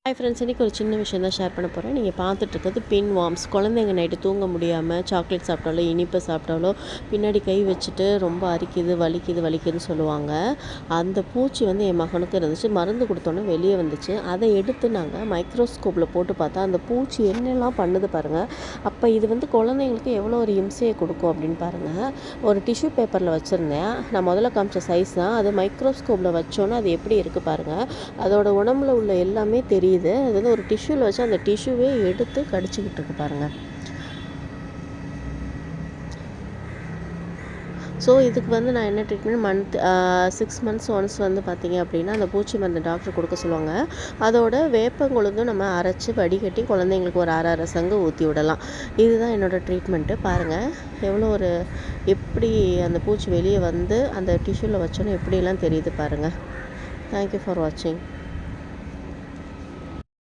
Hi friends, இன்றைக்கி ஒரு சின்ன விஷயம் தான் ஷேர் பண்ண போகிறேன். நீங்கள் பார்த்துட்ருக்கிறது பின் வார்ம்ஸ். குழந்தைங்க நைட்டு தூங்க முடியாமல் சாக்லேட் சாப்பிட்டாலோ இனிப்பு சாப்பிட்டாலோ பின்னாடி கை வச்சுட்டு ரொம்ப அரிக்குது வலிக்குதுன்னு சொல்லுவாங்க. அந்த பூச்சி வந்து என் மகனுக்கு இருந்துச்சு. மருந்து கொடுத்தோன்னே வெளியே வந்துச்சு. அதை எடுத்து நாங்கள் மைக்ரோஸ்கோப்பில் போட்டு பார்த்தா அந்த பூச்சி என்னெல்லாம் பண்ணுது பாருங்கள். அப்போ இது வந்து குழந்தைங்களுக்கு எவ்வளோ ஒரு இம்சையை கொடுக்கும் அப்படின்னு பாருங்கள். ஒரு டிஷ்யூ பேப்பரில் வச்சுருந்தேன். நான் முதல்ல காமிச்ச சைஸ் தான் அது. மைக்ரோஸ்கோப்பில் வச்சோன்னே அது எப்படி இருக்குது பாருங்கள். அதோட உடம்புல உள்ள எல்லாமே தெரியுது. அது வந்து ஒரு டிஷ்யூவில் வச்சு அந்த டிஷ்யூவே எடுத்து கடிச்சிக்கிட்டு இருக்கு பாருங்கள். ஸோ இதுக்கு வந்து நான் என்ன ட்ரீட்மெண்ட் 6 months ஒன்ஸ் வந்து பார்த்திங்க அப்படின்னா அந்த பூச்சி மருந்து டாக்டர் கொடுக்க சொல்லுவாங்க. அதோட வேப்பங்கொழுந்தும் நம்ம அரைச்சி வடிகட்டி குழந்தைங்களுக்கு ஒரு அரை சங்கு ஊற்றி விடலாம். இதுதான் என்னோடய ட்ரீட்மெண்ட்டு. பாருங்கள் எவ்வளோ ஒரு எப்படி அந்த பூச்சி வெளியே வந்து அந்த டிஷ்யூவில் வச்சோன்னே எப்படிலாம் தெரியுது பாருங்கள். தேங்க்யூ ஃபார் வாட்சிங்.